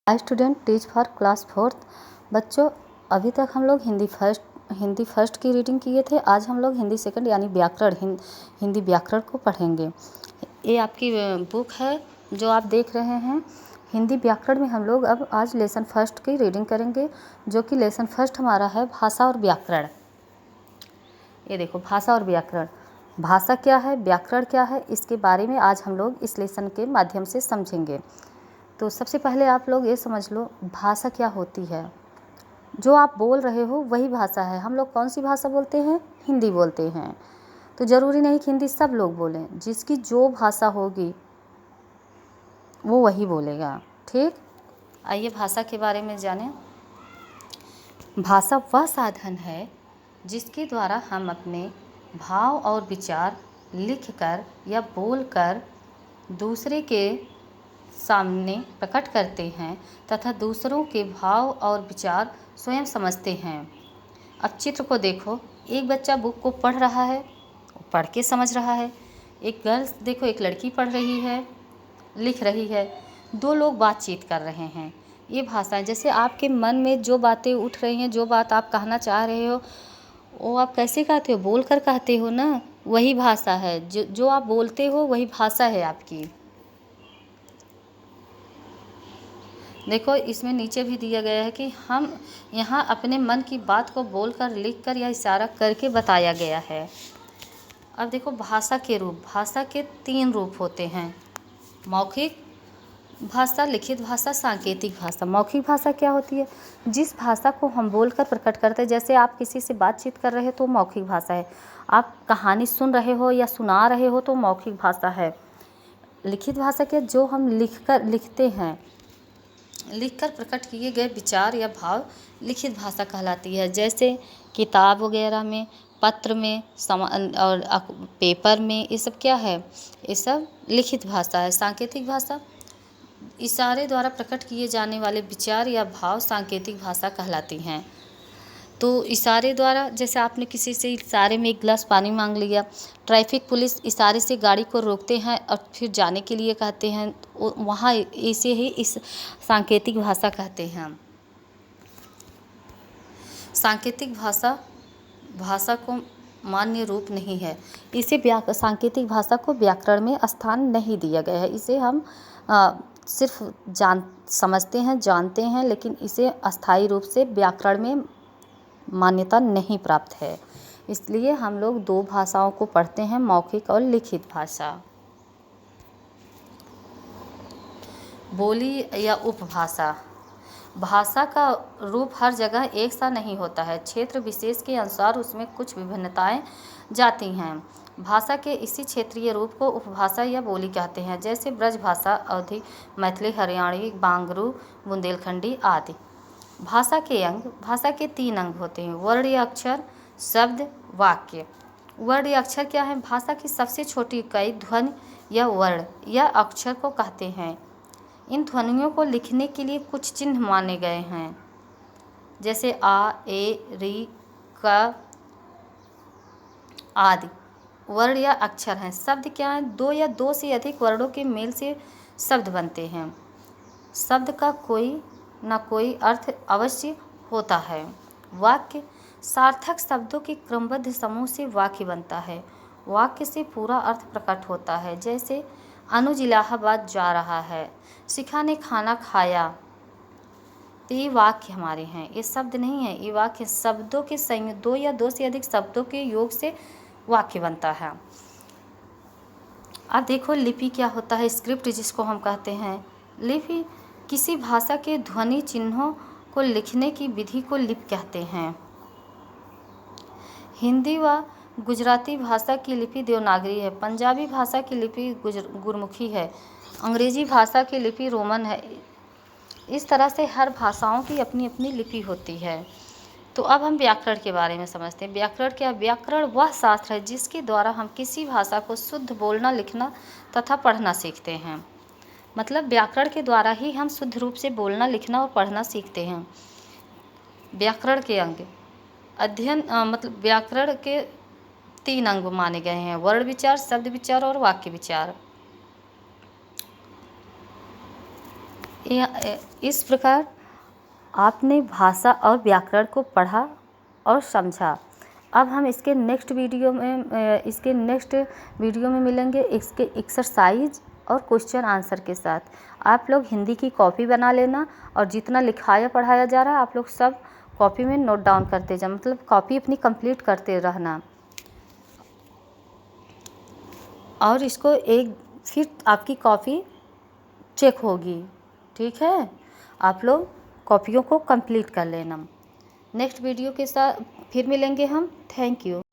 Hi student, teach for class 4। बच्चों, अभी तक हम लोग हिंदी फर्स्ट की रीडिंग किए थे। आज हम लोग हिंदी सेकंड यानी व्याकरण हिंदी व्याकरण को पढ़ेंगे। ये आपकी बुक है जो आप देख रहे हैं। हिंदी व्याकरण में हम लोग अब आज लेसन फर्स्ट की रीडिंग करेंगे, जो कि लेसन फर्स्ट हमारा है भाषा और व्याकरण। ये देखो, भाषा और व्याकरण। भाषा क्या है, व्याकरण क्या है, इसके बारे में आज हम लोग इस लेसन के माध्यम से समझेंगे। तो सबसे पहले आप लोग ये समझ लो, भाषा क्या होती है। जो आप बोल रहे हो वही भाषा है। हम लोग कौन सी भाषा बोलते हैं? हिंदी बोलते हैं। तो ज़रूरी नहीं कि हिंदी सब लोग बोलें, जिसकी जो भाषा होगी वो वही बोलेगा। ठीक, आइए भाषा के बारे में जानें। भाषा वह साधन है जिसके द्वारा हम अपने भाव और विचार लिखकर या बोलकर दूसरे के सामने प्रकट करते हैं तथा दूसरों के भाव और विचार स्वयं समझते हैं। अब चित्र को देखो, एक बच्चा बुक को पढ़ रहा है, पढ़ के समझ रहा है। एक गर्ल्स देखो, एक लड़की पढ़ रही है, लिख रही है। दो लोग बातचीत कर रहे हैं। ये भाषा है। जैसे आपके मन में जो बातें उठ रही हैं, जो बात आप कहना चाह रहे हो, वो आप कैसे कहते हो? बोल कर कहते हो ना, वही भाषा है। जो आप बोलते हो वही भाषा है आपकी। देखो, इसमें नीचे भी दिया गया है कि हम यहाँ अपने मन की बात को बोलकर, लिखकर या इशारा करके बताया गया है। अब देखो, भाषा के रूप। भाषा के 3 रूप होते हैं: मौखिक भाषा, लिखित भाषा, सांकेतिक भाषा। मौखिक भाषा क्या होती है? जिस भाषा को हम बोलकर प्रकट करते हैं। जैसे आप किसी से बातचीत कर रहे हो तो मौखिक भाषा है। आप कहानी सुन रहे हो या सुना रहे हो तो मौखिक भाषा है। लिखित भाषा क्या? जो हम लिखते हैं, लिखकर प्रकट किए गए विचार या भाव लिखित भाषा कहलाती है। जैसे किताब वगैरह में, पत्र में, और पेपर में, ये सब क्या है? ये सब लिखित भाषा है। सांकेतिक भाषा, इशारे द्वारा प्रकट किए जाने वाले विचार या भाव सांकेतिक भाषा कहलाती हैं। तो इशारे द्वारा, जैसे आपने किसी से इशारे में एक गिलास पानी मांग लिया। ट्रैफिक पुलिस इशारे से गाड़ी को रोकते हैं और फिर जाने के लिए कहते हैं, वहाँ इसे ही इस सांकेतिक भाषा कहते हैं। सांकेतिक भाषा को मान्य रूप नहीं है। इसे सांकेतिक भाषा को व्याकरण में स्थान नहीं दिया गया है। इसे हम सिर्फ समझते हैं, जानते हैं, लेकिन इसे अस्थायी रूप से व्याकरण में मान्यता नहीं प्राप्त है। इसलिए हम लोग 2 भाषाओं को पढ़ते हैं, मौखिक और लिखित भाषा। बोली या उपभाषा। भाषा का रूप हर जगह एक सा नहीं होता है। क्षेत्र विशेष के अनुसार उसमें कुछ विभिन्नताएं जाती हैं। भाषा के इसी क्षेत्रीय रूप को उपभाषा या बोली कहते हैं। जैसे ब्रज भाषा, अवधी, मैथिली, हरियाणवी, बांगरू, बुंदेलखंडी आदि। भाषा के अंग। भाषा के 3 अंग होते हैं: वर्ण या अक्षर, शब्द, वाक्य। वर्ण या अक्षर क्या है? भाषा की सबसे छोटी इकाई ध्वनि या वर्ण या अक्षर को कहते हैं। इन ध्वनियों को लिखने के लिए कुछ चिन्ह माने गए हैं, जैसे आ, ए, री, क आदि। वर्ण या अक्षर हैं। शब्द क्या है? 2 या 2 से अधिक वर्णों के मेल से शब्द बनते हैं। शब्द का कोई न कोई अर्थ अवश्य होता है। वाक्य। सार्थक शब्दों के क्रमबद्ध समूह से वाक्य बनता है। वाक्य से पूरा अर्थ प्रकट होता है। जैसे अनुज इलाहाबाद जा रहा है, शिखा ने खाना खाया। तो ये वाक्य हमारे हैं, ये शब्द नहीं है। ये वाक्य शब्दों के संयोग, 2 या 2 से अधिक शब्दों के योग से वाक्य बनता है। अब देखो, लिपि क्या होता है? स्क्रिप्ट जिसको हम कहते हैं। लिपि किसी भाषा के ध्वनि चिन्हों को लिखने की विधि को लिपि कहते हैं। हिंदी व गुजराती भाषा की लिपि देवनागरी है। पंजाबी भाषा की लिपि गुरमुखी है। अंग्रेजी भाषा की लिपि रोमन है। इस तरह से हर भाषाओं की अपनी अपनी लिपि होती है। तो अब हम व्याकरण के बारे में समझते हैं। व्याकरण क्या? व्याकरण वह शास्त्र है जिसके द्वारा हम किसी भाषा को शुद्ध बोलना, लिखना तथा पढ़ना सीखते हैं। मतलब व्याकरण के द्वारा ही हम शुद्ध रूप से बोलना, लिखना और पढ़ना सीखते हैं। व्याकरण के अंग। अध्ययन मतलब व्याकरण के 3 अंग माने गए हैं: वर्ण विचार, शब्द विचार और वाक्य विचार। इस प्रकार आपने भाषा और व्याकरण को पढ़ा और समझा। अब हम इसके नेक्स्ट वीडियो में मिलेंगे इसके एक्सरसाइज और क्वेश्चन आंसर के साथ। आप लोग हिंदी की कॉपी बना लेना और जितना लिखाया पढ़ाया जा रहा है आप लोग सब कॉपी में नोट डाउन करते जाए, मतलब कॉपी अपनी कंप्लीट करते रहना। और इसको एक फिर आपकी कॉपी चेक होगी, ठीक है। आप लोग कॉपियों को कंप्लीट कर लेना। नेक्स्ट वीडियो के साथ फिर मिलेंगे हम। Thank you.